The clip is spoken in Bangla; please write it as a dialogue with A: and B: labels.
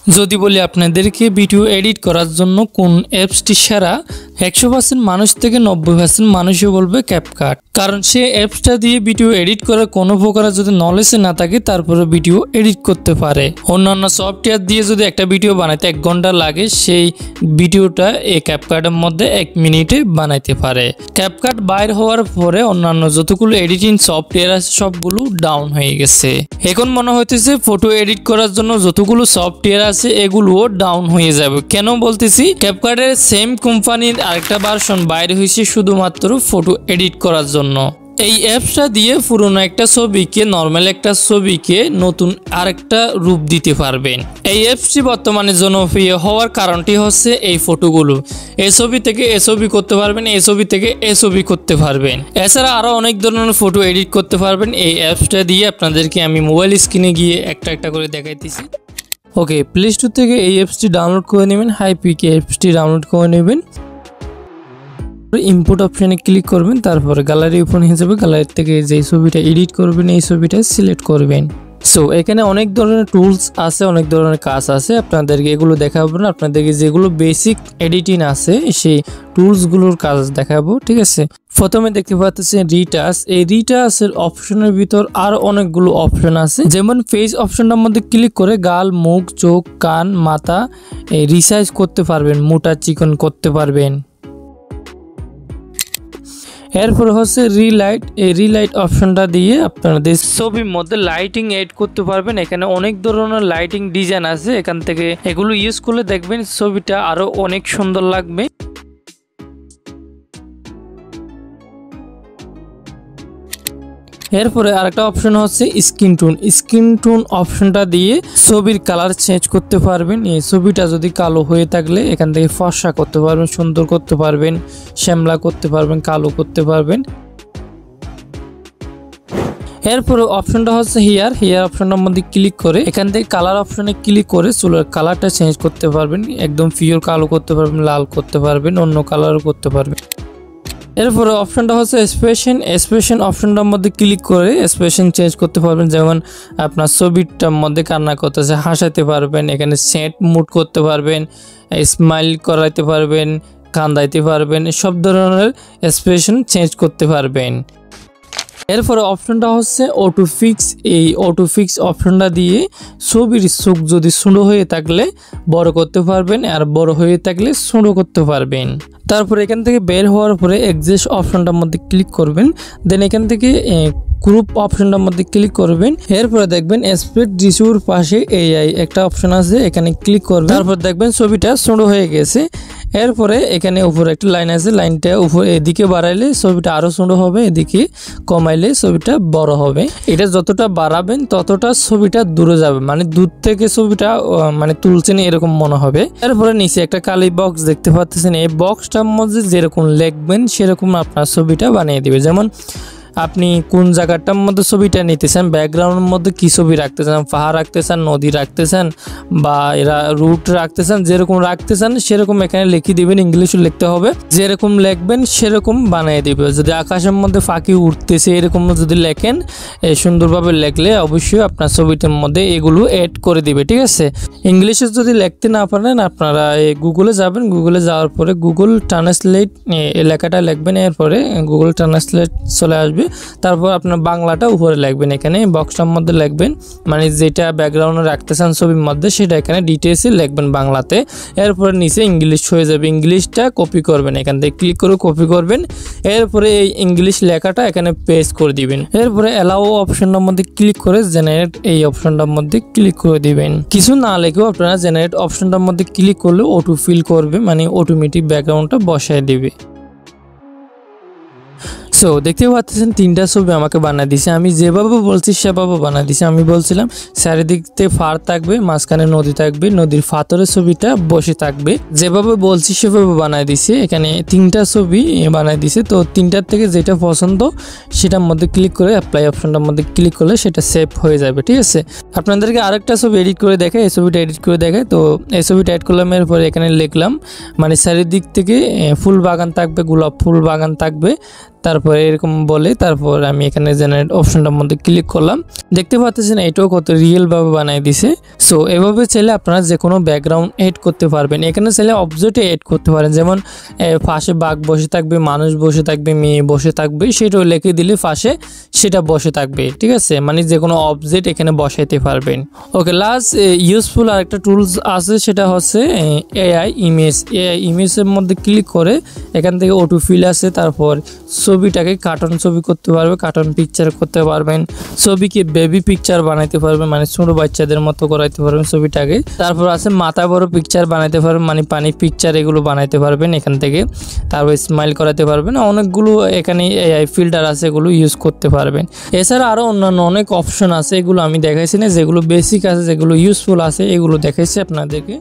A: যদি বলি আপনাদেরকে ভিডিও এডিট করার জন্য কোন অ্যাপসটি সেরা, 100% মানুষ থেকে 90% মানুষই বলবে ক্যাপকাট। কারণ সে অ্যাপসটা দিয়ে ভিডিও এডিট করার কোনো প্রকার যদি নলেজ না থাকে তারপরে ভিডিও এডিট করতে পারে। অন্যান্য সফটওয়্যার দিয়ে যদি একটা ভিডিও বানাইতে 1 ঘন্টা লাগে, সেই ভিডিওটা এই ক্যাপকাটের মধ্যে 1 মিনিটে বানাইতে পারে। ক্যাপকাট বাইর হওয়ার পরে অন্যান্য যতগুলো এডিটিং সফটওয়্যার আছে সবগুলো ডাউন হয়ে গেছে। এখন মনে হইতেছে ফটো এডিট করার জন্য যতগুলো সফটওয়্যার আছে এগুলোও ডাউন হয়ে যাবে। কেন বলতেছি, ক্যাপকাটের সেম কোম্পানির আরেকটা ভার্সন বাইরে হয়েছে শুধুমাত্র ফটো এডিট করার জন্য। এই অ্যাপসটা দিয়ে পুরনো একটা ছবিকে, নর্মাল একটা ছবিকে নতুন আরেকটা রূপ দিতে পারবেন। এই অ্যাপসটি বর্তমানে জনপ্রিয় হওয়ার কারণটি হচ্ছে এই ফটোগুলো। এই ছবি থেকে এ ছবি করতে পারবেন, এই ছবি থেকে এ ছবি করতে পারবেন। এছাড়া আরও অনেক ধরনের ফটো এডিট করতে পারবেন এই অ্যাপসটা দিয়ে। আপনাদেরকে আমি মোবাইল স্ক্রিনে গিয়ে একটা একটা করে দেখাইতেছি। ওকে, প্লে স্টোর থেকে এই অ্যাপসটি ডাউনলোড করে নেবেন। হাইপিকে অ্যাপসটি ডাউনলোড করে নেবেন। ইনপুট অপশানে ক্লিক করবেন, তারপরে গ্যালারি ওপেন হয়ে যাবে। গ্যালারি থেকে যে ছবিটা এডিট করবেন এই ছবিটা সিলেক্ট করবেন। সো এখানে অনেক ধরনের টুলস আছে, অনেক ধরনের কাজ আছে। আপনাদেরকে এগুলো দেখাবো না, আপনাদেরকে যেগুলো বেসিক এডিটিং আছে সেই টুলসগুলোর কাজ দেখাবো, ঠিক আছে। প্রথমে দেখতে পাচ্ছেন রিটাচ। এই রিটাচের অপশনের ভিতর আরো অনেকগুলো অপশন আছে। যেমন ফেস অপশনটার মধ্যে ক্লিক করে গাল, মুখ, চোখ, কান, মাথা রিসাইজ করতে পারবেন, মোটা চিকন করতে পারবেন। এরপর হচ্ছে রিলাইট। এই রিলাইট অপশনটা দিয়ে আপনাদের ছবির মধ্যে লাইটিং এড করতে পারবেন। এখানে অনেক ধরনের লাইটিং ডিজাইন আছে, এখান থেকে এগুলো ইউজ করলে দেখবেন ছবিটা আরো অনেক সুন্দর লাগবে। এরপরে আরেকটা অপশন হচ্ছে স্কিন টোন। স্কিন টোন অপশনটা দিয়ে ছবির কালার চেঞ্জ করতে পারবেন। এই ছবিটা যদি কালো হয়ে থাকলে এখান থেকে ফর্সা করতে পারবেন, সুন্দর করতে পারবেন, শ্যামলা করতে পারবেন, কালো করতে পারবেন। এরপরে অপশনটা হচ্ছে হেয়ার অপশনটার মধ্যে ক্লিক করে এখান থেকে কালার অপশনে ক্লিক করে চুলের কালারটা চেঞ্জ করতে পারবেন। একদম পিওর কালো করতে পারবেন, লাল করতে পারবেন, অন্য কালারও করতে পারবেন। এরপরে অপশনটা হচ্ছে এক্সপ্রেশন অপশনটার মধ্যে ক্লিক করে এক্সপ্রেশন চেঞ্জ করতে পারবেন। যেমন আপনার ছবিটার মধ্যে কান্না করতেছে, হাসাতে পারবেন, এখানে সেট মুড করতে পারবেন, স্মাইল করাইতে পারবেন, কান্দাইতে পারবেন, সব ধরনের এক্সপ্রেশন চেঞ্জ করতে পারবেন। এরপরে অপশনটা হচ্ছে অটোফিক্স। এই অটোফিক্স অপশনটা দিয়ে ছবির চোখ যদি ছোট হয়ে থাকলে বড় করতে পারবেন, আর বড় হয়ে থাকলে ছোট করতে পারবেন। তারপর এখান থেকে বের হওয়ার পরে এক্সিস্ট অপশনটার মধ্যে ক্লিক করবেন। দেন এখান থেকে গ্রুপ অপশনটার মধ্যে ক্লিক করবেন। এরপরে দেখবেন স্প্লিট রেশিওর পাশে এআই একটা অপশন আছে, এখানে ক্লিক করবেন। তারপর দেখবেন ছবিটা ছোট হয়ে গেছে। এরপরে এখানে উপরে একটা লাইন আছে, লাইনটা উপরে এদিকে বাড়াইলে ছবিটা আরো ছোট হবে, এদিকে কমাইলে ছবিটা বড় হবে। এটা যতটা বাড়াবেন ততটা ছবিটা দূরে যাবে, মানে দূর থেকে ছবিটা মানে তুলছেন এরকম মনে হবে। এরপরে নিচে একটা কালি বক্স দেখতে পাচ্ছেন, এই বক্সটার মধ্যে যেরকম লিখবেন সেরকম আপনার ছবিটা বানিয়ে দিবে। যেমন আপনি কোন জায়গাটার মধ্যে ছবিটা নিতে চান, ব্যাকগ্রাউন্ডের মধ্যে কি ছবি রাখতে চান, পাহাড় রাখতে চান, নদী রাখতে চান, বা এরা রুট রাখতে চান, যেরকম রাখতে চান সেরকম এখানে লিখে দিবেন। ইংলিশে লিখতে হবে, যেরকম লিখবেন সেরকম বানিয়ে দিবে। যদি আকাশের মধ্যে পাখি উঠতেছে এরকম যদি লেখেন, সুন্দরভাবে লিখলে অবশ্যই আপনার ছবিটার মধ্যে এগুলো এড করে দিবে, ঠিক আছে। ইংলিশে যদি লিখতে না পারেন আপনারা গুগলে যাবেন, গুগলে যাওয়ার পরে গুগল ট্রান্সলেট এই লেখাটা লিখবেন, এরপরে গুগল ট্রান্সলেট চলে আসবে। তারপর আপনার বাংলাটা উপরে লিখবেন, এখানে বক্সটার মধ্যে লিখবেন, মানে যেটা ব্যাকগ্রাউন্ডে রাখতে চান ছবির মধ্যে সেটা এখানে ডিটেলসে লিখবেন বাংলাতে। এরপরে নিচে ইংলিশ হয়ে যাবে, ইংলিশটা কপি করবেন, এখান থেকে ক্লিক করে কপি করবেন। এরপরে এই ইংলিশ লেখাটা এখানে পেস্ট করে দিবেন। এরপরে অ্যালাউ অপশনটার মধ্যে ক্লিক করে জেনারেট এই অপশনটার মধ্যে ক্লিক করে দিবেন। কিছু না লিখেও আপনারা জেনারেট অপশনটার মধ্যে ক্লিক করলে অটো ফিল করবে, মানে অটোমেটিক ব্যাকগ্রাউন্ডটা বসায় দিবে। সো দেখতে পাচ্ছেন 3টা ছবি আমাকে বানিয়ে দিয়েছে। আমি যেভাবে বলছি সেভাবে বানিয়ে দিয়েছি। আমি বলছিলাম চারিদিক থেকে ফার থাকবে, মাঝখানে নদী থাকবে, নদীর ফাতরের ছবিটা বসে থাকবে, যেভাবে বলছি সেভাবে বানিয়ে দিয়েছে। এখানে 3টা ছবি বানিয়ে দিয়েছে। তো 3টার থেকে যেটা পছন্দ সেটার মধ্যে ক্লিক করে অ্যাপ্লাই অপশনটার মধ্যে ক্লিক করলে সেটা সেভ হয়ে যাবে, ঠিক আছে। আপনাদেরকে আরেকটা ছবি এডিট করে দেখায়, এই ছবিটা এডিট করে দেখায়। তো এই ছবিটা এড করলাম, এরপরে এখানে লিখলাম মানে চারিদিক থেকে ফুল বাগান থাকবে, গোলাপ ফুল বাগান থাকবে, তারপর এরকম বলে তারপর আমি এখানে জেনারেট অপশনটার মধ্যে ক্লিক করলাম। দেখতে পাচ্ছেন এটাও কত রিয়েল ভাবে বানাই দিছে। সো এভাবে চাইলে আপনারা যে কোনো ব্যাকগ্রাউন্ড এড করতে পারবেন। এখানে চাইলে অবজেক্টে এড করতে পারেন, যেমন পাশে বাঘ বসে থাকবে, মানুষ বসে থাকবে, মেয়ে বসে থাকবে, সেটাও লিখে দিলে পাশে সেটা বসে থাকবে। ঠিক আছে, মানে যে কোনো অবজেক্ট এখানে বসাইতে পারবেন। ওকে, লাস্ট ইউজফুল আরেকটা টুলস আছে, সেটা হচ্ছে এআই ইমেজের মধ্যে ক্লিক করে এখান থেকে অটো ফিল আছে, তারপর ছবিটাকে কার্টুন ছবি করতে পারবে, কার্টুন পিকচার করতে পারবেন, ছবিকে বেবি পিকচার বানাইতে পারবেন, মানে ছোট বাচ্চাদের মতো করাইতে পারবেন ছবিটাকে। তারপর আছে মাথা বড় পিকচার বানাইতে পারবেন, মানে পানি পিকচার, এগুলো বানাইতে পারবেন এখান থেকে। তারপর স্মাইল করাতে পারবেন, অনেকগুলো এখানে এআই ফিল্টার আছে, এগুলো ইউজ করতে পারবেন। এছাড়া আরও অন্যান্য অনেক অপশন আছে, এগুলো আমি দেখাইছি না, যেগুলো বেসিক আছে, যেগুলো ইউজফুল আছে, এগুলো দেখাইছি আপনাদেরকে।